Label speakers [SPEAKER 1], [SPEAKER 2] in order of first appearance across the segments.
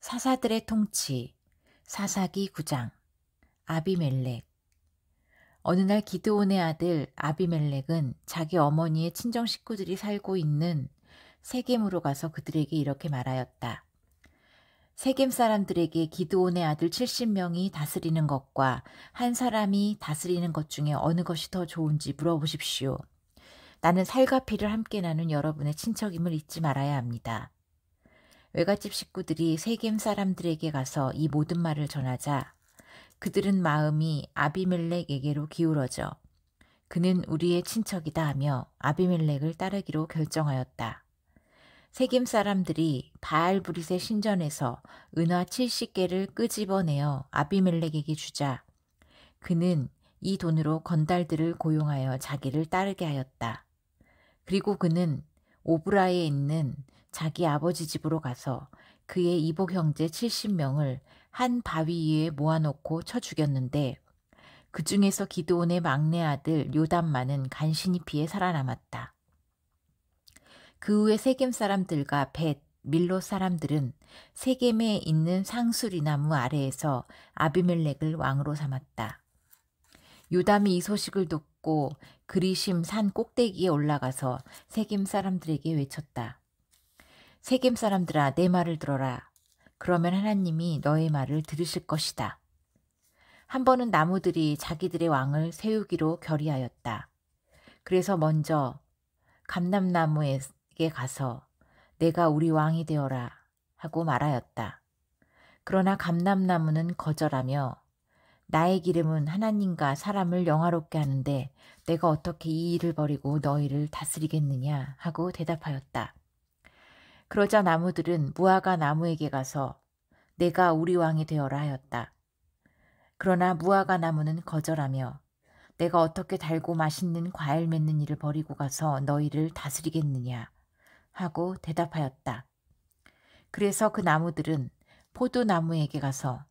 [SPEAKER 1] 사사들의 통치. 사사기 9장. 아비멜렉. 어느 날 기드온의 아들 아비멜렉은 자기 어머니의 친정 식구들이 살고 있는 세겜으로 가서 그들에게 이렇게 말하였다. 세겜 사람들에게 기드온의 아들 70명이 다스리는 것과 한 사람이 다스리는 것 중에 어느 것이 더 좋은지 물어보십시오. 나는 살과 피를 함께 나눈 여러분의 친척임을 잊지 말아야 합니다. 외갓집 식구들이 세겜 사람들에게 가서 이 모든 말을 전하자 그들은 마음이 아비멜렉에게로 기울어져 그는 우리의 친척이다 하며 아비멜렉을 따르기로 결정하였다. 세겜 사람들이 바알브릿의 신전에서 은화 70개를 끄집어내어 아비멜렉에게 주자 그는 이 돈으로 건달들을 고용하여 자기를 따르게 하였다. 그리고 그는 오브라에 있는 자기 아버지 집으로 가서 그의 이복 형제 70명을 한 바위 위에 모아놓고 쳐 죽였는데 그 중에서 기드온의 막내 아들 요담만은 간신히 피해 살아남았다. 그 후에 세겜 사람들과 벳, 밀로 사람들은 세겜에 있는 상수리 나무 아래에서 아비멜렉을 왕으로 삼았다. 요담이 이 소식을 듣고 그리심 산 꼭대기에 올라가서 세겜 사람들에게 외쳤다. 세겜 사람들아, 내 말을 들어라. 그러면 하나님이 너의 말을 들으실 것이다. 한 번은 나무들이 자기들의 왕을 세우기로 결의하였다. 그래서 먼저 감람나무에게 가서 내가 우리 왕이 되어라 하고 말하였다. 그러나 감람나무는 거절하며 나의 기름은 하나님과 사람을 영화롭게 하는데 내가 어떻게 이 일을 버리고 너희를 다스리겠느냐 하고 대답하였다. 그러자 나무들은 무화과 나무에게 가서 내가 우리 왕이 되어라 하였다. 그러나 무화과 나무는 거절하며 내가 어떻게 달고 맛있는 과일 맺는 일을 버리고 가서 너희를 다스리겠느냐 하고 대답하였다. 그래서 그 나무들은 포도나무에게 가서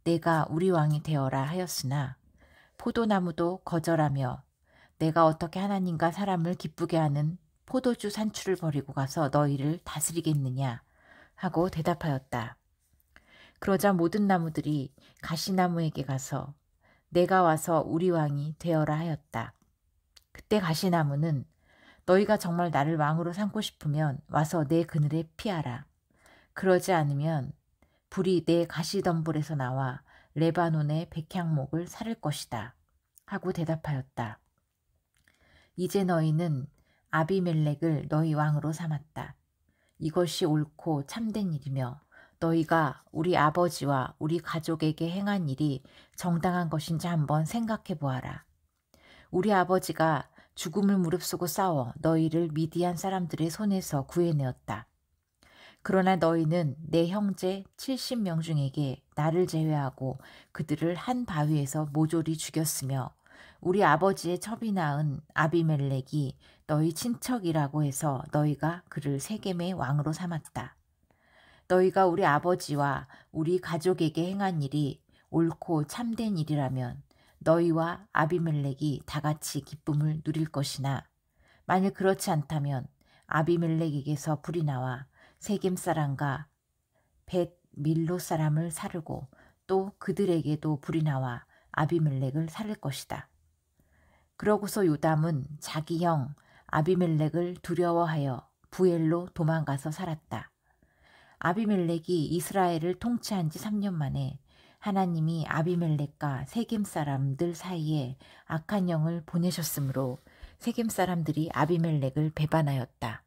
[SPEAKER 1] 내가 우리 왕이 되어라 하였으나 포도나무도 거절하며 내가 어떻게 하나님과 사람을 기쁘게 하는 포도주 산출을 버리고 가서 너희를 다스리겠느냐 하고 대답하였다. 그러자 모든 나무들이 가시나무에게 가서 내가 와서 우리 왕이 되어라 하였다. 그때 가시나무는 너희가 정말 나를 왕으로 삼고 싶으면 와서 내 그늘에 피하라. 그러지 않으면 불이 내 가시덤불에서 나와 레바논의 백향목을 사를 것이다 하고 대답하였다. 이제 너희는 아비멜렉을 너희 왕으로 삼았다. 이것이 옳고 참된 일이며 너희가 우리 아버지와 우리 가족에게 행한 일이 정당한 것인지 한번 생각해 보아라. 우리 아버지가 죽음을 무릅쓰고 싸워 너희를 미디안 사람들의 손에서 구해내었다. 그러나 너희는 내 형제 70명 중에게 나를 제외하고 그들을 한 바위에서 모조리 죽였으며 우리 아버지의 첩이 낳은 아비멜렉이 너희 친척이라고 해서 너희가 그를 세겜의 왕으로 삼았다. 너희가 우리 아버지와 우리 가족에게 행한 일이 옳고 참된 일이라면 너희와 아비멜렉이 다 같이 기쁨을 누릴 것이나 만일 그렇지 않다면 아비멜렉에게서 불이 나와 세겜 사람과 벳 밀로 사람을 사르고 또 그들에게도 불이 나와 아비멜렉을 살릴 것이다. 그러고서 요담은 자기 형 아비멜렉을 두려워하여 부엘로 도망가서 살았다. 아비멜렉이 이스라엘을 통치한 지 3년 만에 하나님이 아비멜렉과 세겜 사람들 사이에 악한 영을 보내셨으므로 세겜 사람들이 아비멜렉을 배반하였다.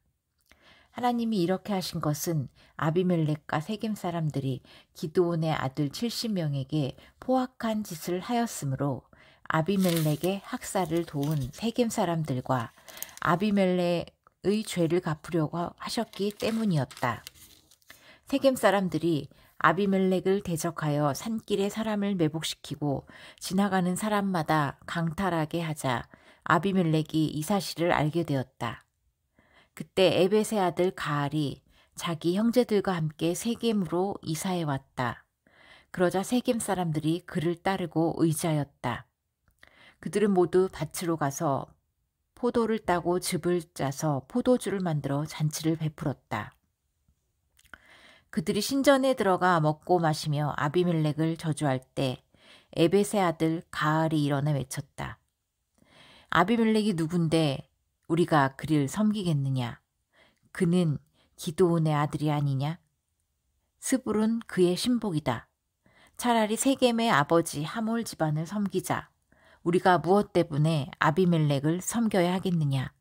[SPEAKER 1] 하나님이 이렇게 하신 것은 아비멜렉과 세겜 사람들이 기드온의 아들 70명에게 포악한 짓을 하였으므로 아비멜렉의 학살을 도운 세겜 사람들과 아비멜렉의 죄를 갚으려고 하셨기 때문이었다. 세겜 사람들이 아비멜렉을 대적하여 산길에 사람을 매복시키고 지나가는 사람마다 강탈하게 하자 아비멜렉이 이 사실을 알게 되었다. 그때 에벳의 아들 가알이 자기 형제들과 함께 세겜으로 이사해 왔다. 그러자 세겜 사람들이 그를 따르고 의지하였다. 그들은 모두 밭으로 가서 포도를 따고 즙을 짜서 포도주를 만들어 잔치를 베풀었다. 그들이 신전에 들어가 먹고 마시며 아비멜렉을 저주할 때 에벳의 아들 가알이 일어나 외쳤다. 아비멜렉이 누군데 우리가 그를 섬기겠느냐? 그는 기드온의 아들이 아니냐? 스불은 그의 신복이다. 차라리 세겜의 아버지 하몰 집안을 섬기자. 우리가 무엇 때문에 아비멜렉을 섬겨야 하겠느냐?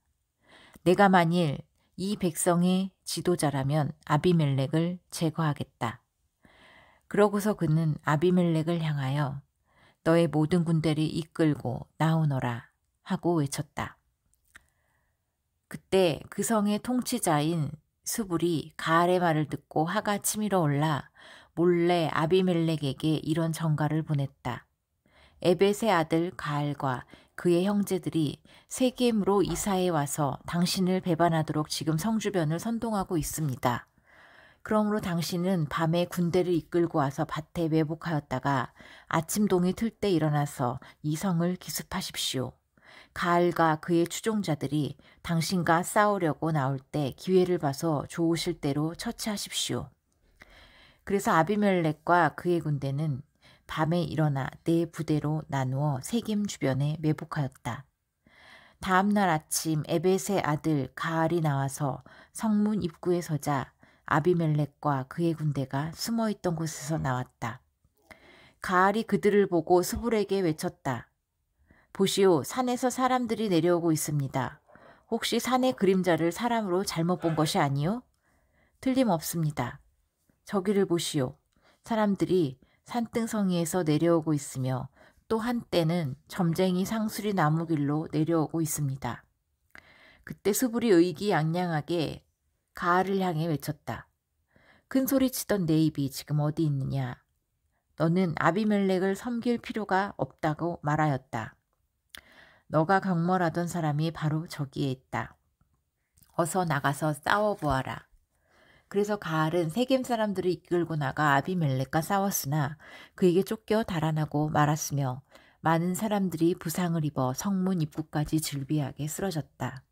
[SPEAKER 1] 내가 만일 이 백성의 지도자라면 아비멜렉을 제거하겠다. 그러고서 그는 아비멜렉을 향하여 너의 모든 군대를 이끌고 나오너라 하고 외쳤다. 그때 그 성의 통치자인 수불이 가알의 말을 듣고 화가 치밀어 올라 몰래 아비멜렉에게 이런 전가를 보냈다. 에벳의 아들 가알과 그의 형제들이 세겜으로 이사해 와서 당신을 배반하도록 지금 성주변을 선동하고 있습니다. 그러므로 당신은 밤에 군대를 이끌고 와서 밭에 매복하였다가 아침동이 틀 때 일어나서 이 성을 기습하십시오. 가알과 그의 추종자들이 당신과 싸우려고 나올 때 기회를 봐서 좋으실 대로 처치하십시오. 그래서 아비멜렉과 그의 군대는 밤에 일어나 네 부대로 나누어 세겜 주변에 매복하였다. 다음 날 아침 에벳의 아들 가알이 나와서 성문 입구에 서자 아비멜렉과 그의 군대가 숨어있던 곳에서 나왔다. 가알이 그들을 보고 스불에게 외쳤다. 보시오, 산에서 사람들이 내려오고 있습니다. 혹시 산의 그림자를 사람으로 잘못 본 것이 아니요? 틀림없습니다. 저기를 보시오. 사람들이 산등성이에서 내려오고 있으며 또 한때는 점쟁이 상수리 나무길로 내려오고 있습니다. 그때 스불이 의기양양하게 가알을 향해 외쳤다. 큰 소리 치던 내 입이 지금 어디 있느냐? 너는 아비멜렉을 섬길 필요가 없다고 말하였다. 너가 경멸하던 사람이 바로 저기에 있다. 어서 나가서 싸워보아라. 그래서 가알은 세겜 사람들을 이끌고 나가 아비멜렉과 싸웠으나 그에게 쫓겨 달아나고 말았으며 많은 사람들이 부상을 입어 성문 입구까지 즐비하게 쓰러졌다.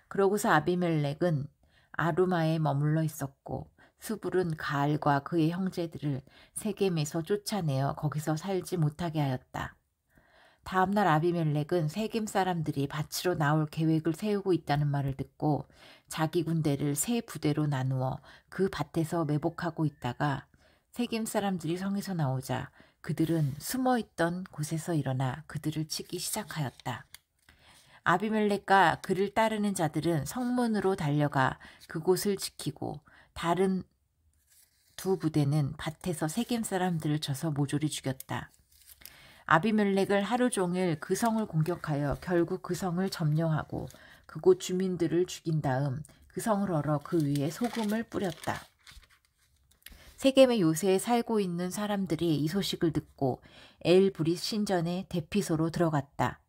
[SPEAKER 1] 그러고서 아비멜렉은 아루마에 머물러 있었고 스불은 가알과 그의 형제들을 세겜에서 쫓아내어 거기서 살지 못하게 하였다. 다음날 아비멜렉은 세겜 사람들이 밭으로 나올 계획을 세우고 있다는 말을 듣고 자기 군대를 세 부대로 나누어 그 밭에서 매복하고 있다가 세겜 사람들이 성에서 나오자 그들은 숨어있던 곳에서 일어나 그들을 치기 시작하였다. 아비멜렉과 그를 따르는 자들은 성문으로 달려가 그곳을 지키고 다른 두 부대는 밭에서 세겜 사람들을 쳐서 모조리 죽였다. 아비멜렉을 하루 종일 그 성을 공격하여 결국 그 성을 점령하고 그곳 주민들을 죽인 다음 그 성을 얼어 그 위에 소금을 뿌렸다. 세겜의 요새에 살고 있는 사람들이 이 소식을 듣고 엘브릿 신전의 대피소로 들어갔다.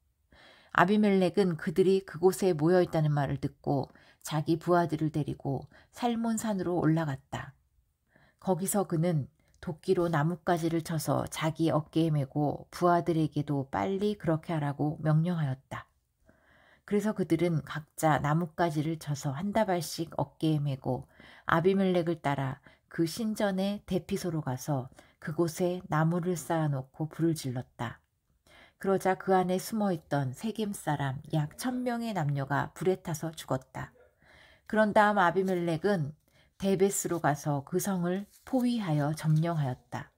[SPEAKER 1] 아비멜렉은 그들이 그곳에 모여있다는 말을 듣고 자기 부하들을 데리고 살몬산으로 올라갔다. 거기서 그는 도끼로 나뭇가지를 쳐서 자기 어깨에 메고 부하들에게도 빨리 그렇게 하라고 명령하였다. 그래서 그들은 각자 나뭇가지를 쳐서 한 다발씩 어깨에 메고 아비멜렉을 따라 그 신전의 대피소로 가서 그곳에 나무를 쌓아놓고 불을 질렀다. 그러자 그 안에 숨어있던 세겜 사람 약 1000명의 남녀가 불에 타서 죽었다. 그런 다음 아비멜렉은 데베스로 가서 그 성을 포위하여 점령하였다.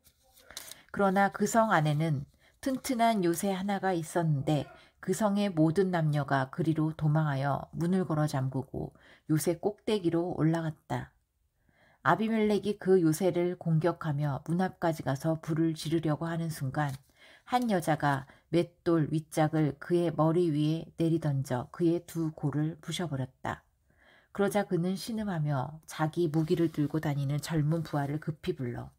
[SPEAKER 1] 그러나 그 성 안에는 튼튼한 요새 하나가 있었는데 그 성의 모든 남녀가 그리로 도망하여 문을 걸어 잠그고 요새 꼭대기로 올라갔다. 아비멜렉이 그 요새를 공격하며 문 앞까지 가서 불을 지르려고 하는 순간 한 여자가 맷돌 윗짝을 그의 머리 위에 내리던져 그의 두 골을 부셔버렸다. 그러자 그는 신음하며 자기 무기를 들고 다니는 젊은 부하를 급히 불러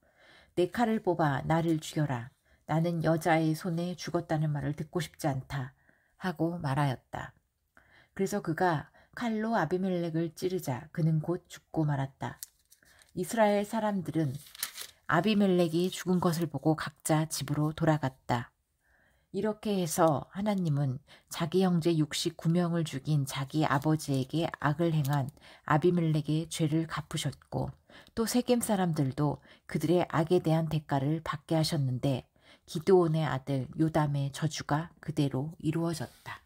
[SPEAKER 1] 내 칼을 뽑아 나를 죽여라. 나는 여자의 손에 죽었다는 말을 듣고 싶지 않다. 하고 말하였다. 그래서 그가 칼로 아비멜렉을 찌르자 그는 곧 죽고 말았다. 이스라엘 사람들은 아비멜렉이 죽은 것을 보고 각자 집으로 돌아갔다. 이렇게 해서 하나님은 자기 형제 69명을 죽인 자기 아버지에게 악을 행한 아비멜렉의 죄를 갚으셨고 또 세겜 사람들도 그들의 악에 대한 대가를 받게 하셨는데 기드온의 아들 요담의 저주가 그대로 이루어졌다.